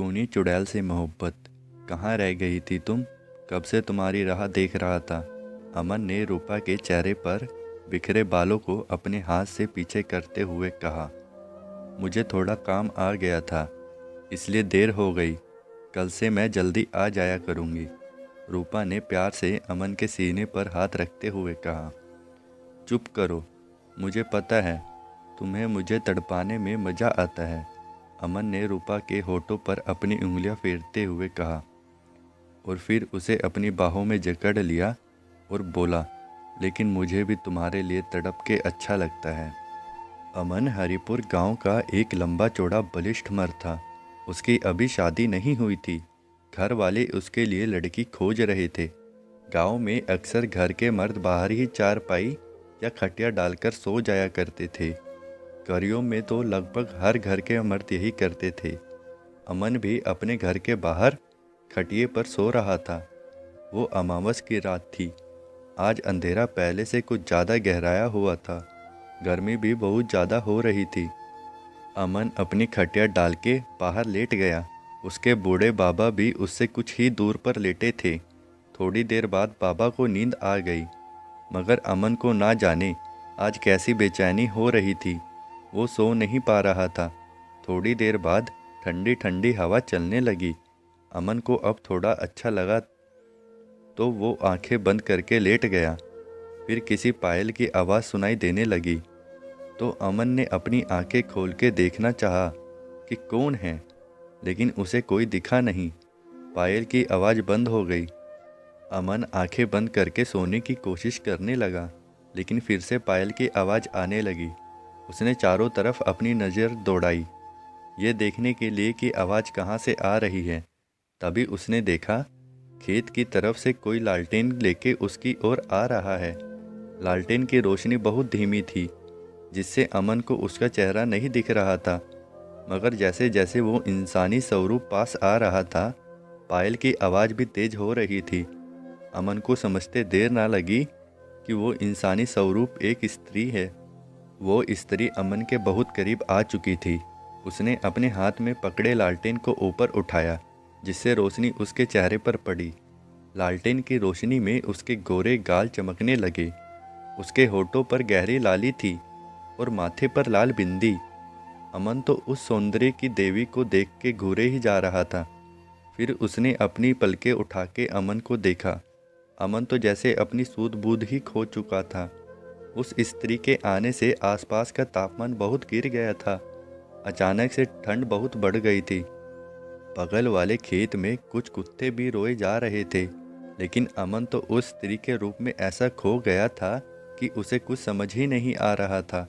कूनी चुड़ैल से मोहब्बत। कहाँ रह गई थी तुम? कब से तुम्हारी राह देख रहा था। अमन ने रूपा के चेहरे पर बिखरे बालों को अपने हाथ से पीछे करते हुए कहा, मुझे थोड़ा काम आ गया था इसलिए देर हो गई। कल से मैं जल्दी आ जाया करूँगी। रूपा ने प्यार से अमन के सीने पर हाथ रखते हुए कहा, चुप करो, मुझे पता है तुम्हें मुझे तड़पाने में मज़ा आता है। अमन ने रूपा के होठों पर अपनी उंगलियां फेरते हुए कहा और फिर उसे अपनी बाहों में जकड़ लिया और बोला, लेकिन मुझे भी तुम्हारे लिए तड़प के अच्छा लगता है। अमन हरिपुर गांव का एक लंबा चौड़ा बलिष्ठ मर्द था। उसकी अभी शादी नहीं हुई थी। घर वाले उसके लिए लड़की खोज रहे थे। गांव में अक्सर घर के मर्द बाहर ही चारपाई या खटिया डालकर सो जाया करते थे। करियों में तो लगभग हर घर के मर्द यही करते थे। अमन भी अपने घर के बाहर खटिए पर सो रहा था। वो अमावस की रात थी। आज अंधेरा पहले से कुछ ज़्यादा गहराया हुआ था। गर्मी भी बहुत ज़्यादा हो रही थी। अमन अपनी खटिया डाल के बाहर लेट गया। उसके बूढ़े बाबा भी उससे कुछ ही दूर पर लेटे थे। थोड़ी देर बाद बाबा को नींद आ गई, मगर अमन को ना जाने आज कैसी बेचैनी हो रही थी। वो सो नहीं पा रहा था। थोड़ी देर बाद ठंडी ठंडी हवा चलने लगी। अमन को अब थोड़ा अच्छा लगा तो वो आंखें बंद करके लेट गया। फिर किसी पायल की आवाज़ सुनाई देने लगी तो अमन ने अपनी आंखें खोल के देखना चाहा कि कौन है, लेकिन उसे कोई दिखा नहीं। पायल की आवाज़ बंद हो गई। अमन आंखें बंद करके सोने की कोशिश करने लगा, लेकिन फिर से पायल की आवाज़ आने लगी। उसने चारों तरफ अपनी नज़र दौड़ाई, ये देखने के लिए कि आवाज़ कहाँ से आ रही है। तभी उसने देखा खेत की तरफ से कोई लालटेन लेके उसकी ओर आ रहा है। लालटेन की रोशनी बहुत धीमी थी, जिससे अमन को उसका चेहरा नहीं दिख रहा था। मगर जैसे जैसे वो इंसानी स्वरूप पास आ रहा था, पायल की आवाज़ भी तेज हो रही थी। अमन को समझते देर ना लगी कि वो इंसानी स्वरूप एक स्त्री है। वो स्त्री अमन के बहुत करीब आ चुकी थी। उसने अपने हाथ में पकड़े लालटेन को ऊपर उठाया, जिससे रोशनी उसके चेहरे पर पड़ी। लालटेन की रोशनी में उसके गोरे गाल चमकने लगे। उसके होठों पर गहरी लाली थी और माथे पर लाल बिंदी। अमन तो उस सौंदर्य की देवी को देख के घूरे ही जा रहा था। फिर उसने अपनी पलकें उठा के अमन को देखा। अमन तो जैसे अपनी सूध बूध ही खो चुका था। उस स्त्री के आने से आसपास का तापमान बहुत गिर गया था। अचानक से ठंड बहुत बढ़ गई थी। बगल वाले खेत में कुछ कुत्ते भी रोए जा रहे थे, लेकिन अमन तो उस स्त्री के रूप में ऐसा खो गया था कि उसे कुछ समझ ही नहीं आ रहा था।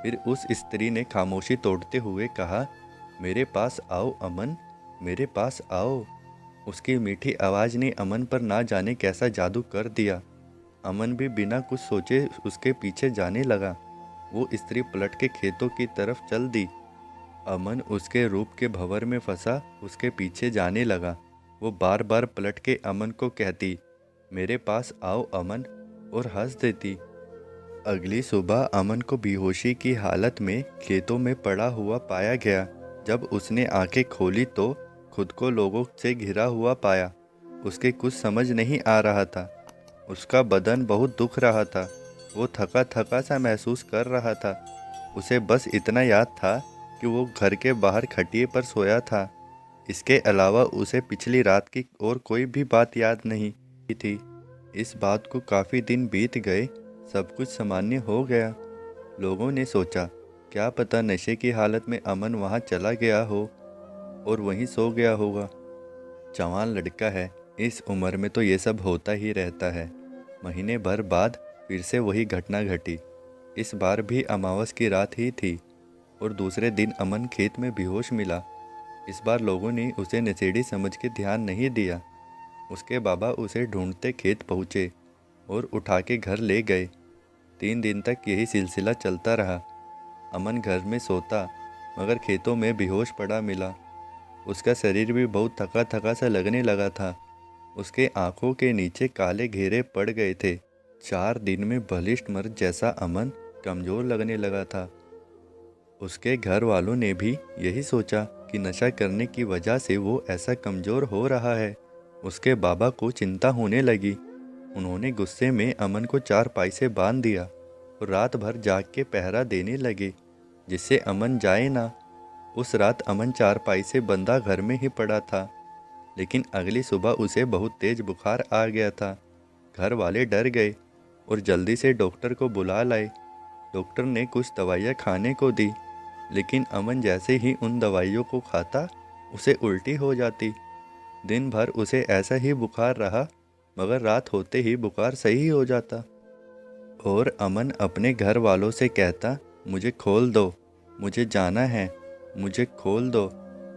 फिर उस स्त्री ने खामोशी तोड़ते हुए कहा, मेरे पास आओ अमन, मेरे पास आओ। उसकी मीठी आवाज़ ने अमन पर ना जाने कैसा जादू कर दिया। अमन भी बिना कुछ सोचे उसके पीछे जाने लगा। वो स्त्री पलट के खेतों की तरफ चल दी। अमन उसके रूप के भंवर में फंसा उसके पीछे जाने लगा। वो बार बार पलट के अमन को कहती, मेरे पास आओ अमन, और हंस देती। अगली सुबह अमन को बेहोशी की हालत में खेतों में पड़ा हुआ पाया गया। जब उसने आंखें खोली तो खुद को लोगों से घिरा हुआ पाया। उसके कुछ समझ नहीं आ रहा था। उसका बदन बहुत दुख रहा था। वो थका थका सा महसूस कर रहा था। उसे बस इतना याद था कि वो घर के बाहर खटिए पर सोया था। इसके अलावा उसे पिछली रात की और कोई भी बात याद नहीं थी। इस बात को काफ़ी दिन बीत गए। सब कुछ सामान्य हो गया। लोगों ने सोचा, क्या पता नशे की हालत में अमन वहाँ चला गया हो और वहीं सो गया होगा। जवान लड़का है, इस उम्र में तो ये सब होता ही रहता है। महीने भर बाद फिर से वही घटना घटी। इस बार भी अमावस की रात ही थी और दूसरे दिन अमन खेत में बेहोश मिला। इस बार लोगों ने उसे नशेड़ी समझ के ध्यान नहीं दिया। उसके बाबा उसे ढूंढते खेत पहुँचे और उठा के घर ले गए। 3 दिन तक यही सिलसिला चलता रहा। अमन घर में सोता मगर खेतों में बेहोश पड़ा मिला। उसका शरीर भी बहुत थका थका सा लगने लगा था। उसके आंखों के नीचे काले घेरे पड़ गए थे। 4 दिन में बलिष्ठ मर्द जैसा अमन कमज़ोर लगने लगा था उसके घर वालों ने भी यही सोचा कि नशा करने की वजह से वो ऐसा कमज़ोर हो रहा है। उसके बाबा को चिंता होने लगी। उन्होंने गुस्से में अमन को चारपाई से बांध दिया और रात भर जाग के पहरा देने लगे, जिससे अमन जाए ना। उस रात अमन चारपाई से बंधा घर में ही पड़ा था, लेकिन अगली सुबह उसे बहुत तेज बुखार आ गया था। घर वाले डर गए और जल्दी से डॉक्टर को बुला लाए। डॉक्टर ने कुछ दवाइयाँ खाने को दी, लेकिन अमन जैसे ही उन दवाइयों को खाता उसे उल्टी हो जाती। दिन भर उसे ऐसा ही बुखार रहा, मगर रात होते ही बुखार सही हो जाता। और अमन अपने घर वालों से कहता, मुझे खोल दो, मुझे जाना है, मुझे खोल दो,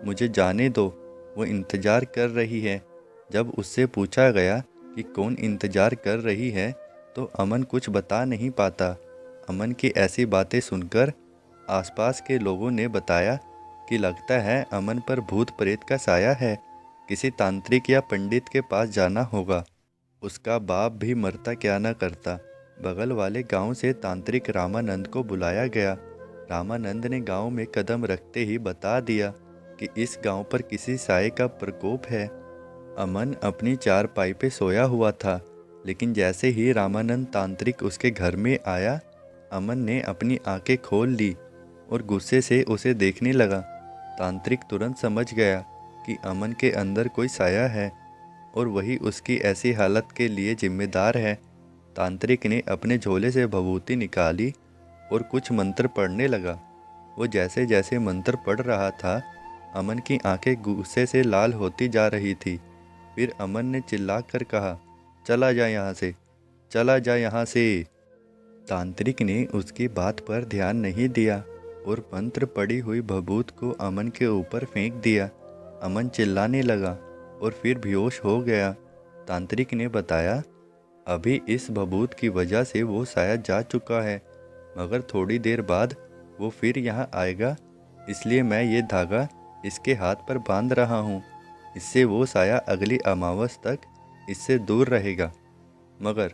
मुझे जाने दो, वो इंतज़ार कर रही है। जब उससे पूछा गया कि कौन इंतज़ार कर रही है, तो अमन कुछ बता नहीं पाता। अमन की ऐसी बातें सुनकर आसपास के लोगों ने बताया कि लगता है अमन पर भूत प्रेत का साया है, किसी तांत्रिक या पंडित के पास जाना होगा। उसका बाप भी मरता क्या न करता। बगल वाले गांव से तांत्रिक रामानंद को बुलाया गया। रामानंद ने गांव में कदम रखते ही बता दिया कि इस गांव पर किसी साये का प्रकोप है। अमन अपनी चारपाई पे सोया हुआ था, लेकिन जैसे ही रामानंद तांत्रिक उसके घर में आया, अमन ने अपनी आंखें खोल ली और गुस्से से उसे देखने लगा। तांत्रिक तुरंत समझ गया कि अमन के अंदर कोई साया है और वही उसकी ऐसी हालत के लिए जिम्मेदार है। तांत्रिक ने अपने झोले से भभूति निकाली और कुछ मंत्र पढ़ने लगा। वो जैसे जैसे मंत्र पढ़ रहा था, अमन की आंखें गुस्से से लाल होती जा रही थी। फिर अमन ने चिल्लाकर कहा, चला जा यहाँ से, चला जा यहाँ से। तांत्रिक ने उसकी बात पर ध्यान नहीं दिया और मंत्र पड़ी हुई भभूत को अमन के ऊपर फेंक दिया। अमन चिल्लाने लगा और फिर बेहोश हो गया। तांत्रिक ने बताया, अभी इस भभूत की वजह से वो साया जा चुका है, मगर थोड़ी देर बाद वो फिर यहाँ आएगा, इसलिए मैं ये धागा इसके हाथ पर बांध रहा हूँ। इससे वो साया अगली अमावस तक इससे दूर रहेगा, मगर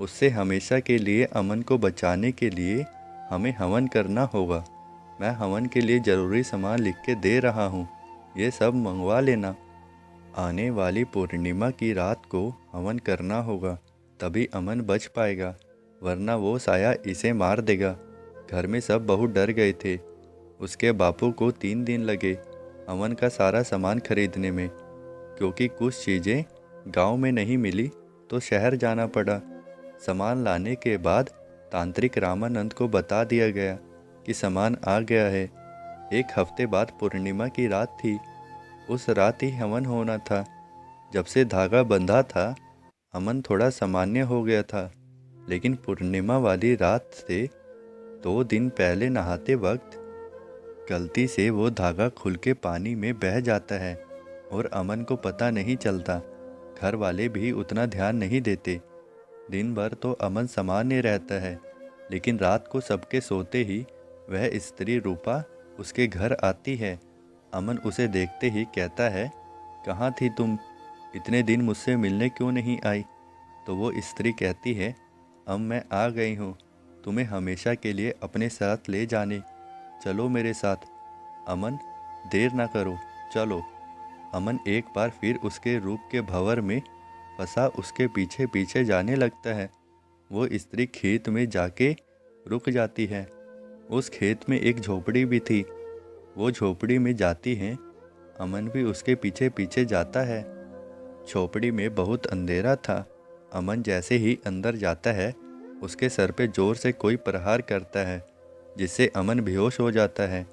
उससे हमेशा के लिए अमन को बचाने के लिए हमें हवन करना होगा। मैं हवन के लिए ज़रूरी सामान लिख के दे रहा हूँ, ये सब मंगवा लेना। आने वाली पूर्णिमा की रात को हवन करना होगा, तभी अमन बच पाएगा, वरना वो साया इसे मार देगा। घर में सब बहुत डर गए थे। उसके बापू को 3 दिन लगे अमन का सारा सामान खरीदने में, क्योंकि कुछ चीज़ें गांव में नहीं मिली तो शहर जाना पड़ा। सामान लाने के बाद तांत्रिक रामानंद को बता दिया गया कि सामान आ गया है। 1 हफ्ते बाद पूर्णिमा की रात थी। उस रात ही हवन होना था। जब से धागा बंधा था, अमन थोड़ा सामान्य हो गया था, लेकिन पूर्णिमा वाली रात से 2 दिन पहले नहाते वक्त गलती से वो धागा खुल के पानी में बह जाता है और अमन को पता नहीं चलता। घर वाले भी उतना ध्यान नहीं देते। दिन भर तो अमन सामान्य रहता है, लेकिन रात को सबके सोते ही वह स्त्री रूपा उसके घर आती है। अमन उसे देखते ही कहता है, कहाँ थी तुम? इतने दिन मुझसे मिलने क्यों नहीं आई? तो वो स्त्री कहती है, अब मैं आ गई हूँ, तुम्हें हमेशा के लिए अपने साथ ले जाने। चलो मेरे साथ। अमन, देर ना करो, चलो। अमन एक बार फिर उसके रूप के भंवर में फंसा उसके पीछे पीछे जाने लगता है। वो स्त्री खेत में जाके रुक जाती है। उस खेत में एक झोपड़ी भी थी। वो झोपड़ी में जाती है। अमन भी उसके पीछे पीछे जाता है। झोपड़ी में बहुत अंधेरा था। अमन जैसे ही अंदर जाता है, उसके सर पे जोर से कोई प्रहार करता है, जिससे अमन बेहोश हो जाता है।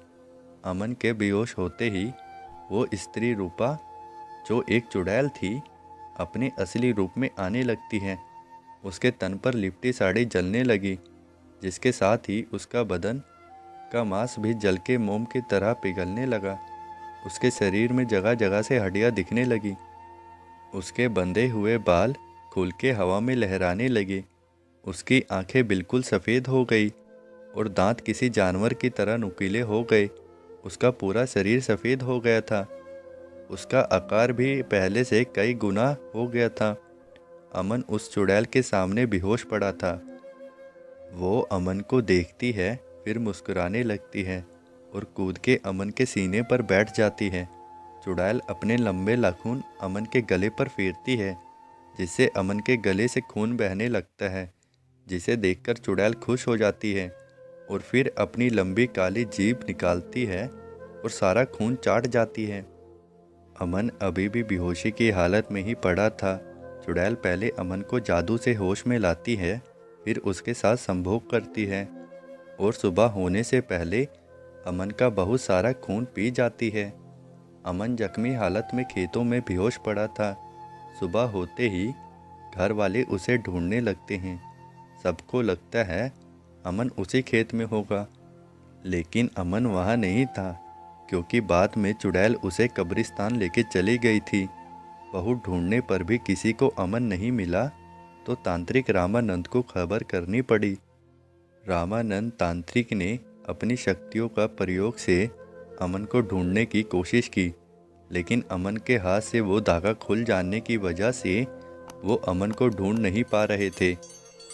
अमन के बेहोश होते ही वो स्त्री रूपा, जो एक चुड़ैल थी, अपने असली रूप में आने लगती है। उसके तन पर लिपटी साड़ी जलने लगी, जिसके साथ ही उसका बदन का मांस भी जल के मोम की तरह पिघलने लगा। उसके शरीर में जगह जगह से हड्डियां दिखने लगी। उसके बंधे हुए बाल खुल के हवा में लहराने लगे। उसकी आंखें बिल्कुल सफ़ेद हो गई और दांत किसी जानवर की तरह नुकीले हो गए। उसका पूरा शरीर सफ़ेद हो गया था। उसका आकार भी पहले से कई गुना हो गया था। अमन उस चुड़ैल के सामने बेहोश पड़ा था। वो अमन को देखती है, फिर मुस्कुराने लगती है और कूद के अमन के सीने पर बैठ जाती है। चुड़ैल अपने लंबे नाखून अमन के गले पर फेरती है, जिससे अमन के गले से खून बहने लगता है, जिसे देखकर चुड़ैल खुश हो जाती है और फिर अपनी लंबी काली जीभ निकालती है और सारा खून चाट जाती है। अमन अभी भी बेहोशी की हालत में ही पड़ा था। चुड़ैल पहले अमन को जादू से होश में लाती है, फिर उसके साथ संभोग करती है और सुबह होने से पहले अमन का बहुत सारा खून पी जाती है। अमन जख्मी हालत में खेतों में बेहोश पड़ा था। सुबह होते ही घर वाले उसे ढूंढने लगते हैं। सबको लगता है अमन उसी खेत में होगा, लेकिन अमन वहाँ नहीं था, क्योंकि बाद में चुड़ैल उसे कब्रिस्तान लेके चली गई थी। बहुत ढूंढने पर भी किसी को अमन नहीं मिला, तो तांत्रिक रामानंद को खबर करनी पड़ी। रामानंद तांत्रिक ने अपनी शक्तियों का प्रयोग से अमन को ढूंढने की कोशिश की, लेकिन अमन के हाथ से वो धागा खुल जाने की वजह से वो अमन को ढूंढ नहीं पा रहे थे।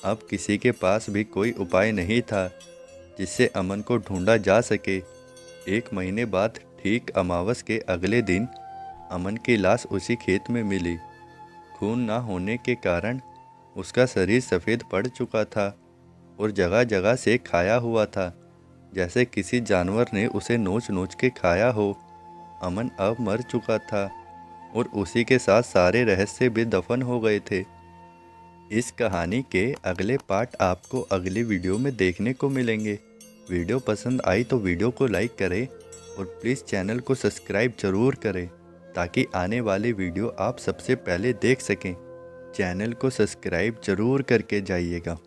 अब किसी के पास भी कोई उपाय नहीं था जिससे अमन को ढूंढा जा सके। 1 महीने बाद ठीक अमावस के अगले दिन अमन की लाश उसी खेत में मिली। खून ना होने के कारण उसका शरीर सफ़ेद पड़ चुका था और जगह जगह से खाया हुआ था, जैसे किसी जानवर ने उसे नोच नोच के खाया हो। अमन अब मर चुका था और उसी के साथ सारे रहस्य भी दफन हो गए थे। इस कहानी के अगले पार्ट आपको अगली वीडियो में देखने को मिलेंगे। वीडियो पसंद आई तो वीडियो को लाइक करें और प्लीज़ चैनल को सब्सक्राइब ज़रूर करें, ताकि आने वाले वीडियो आप सबसे पहले देख सकें। चैनल को सब्सक्राइब ज़रूर करके जाइएगा।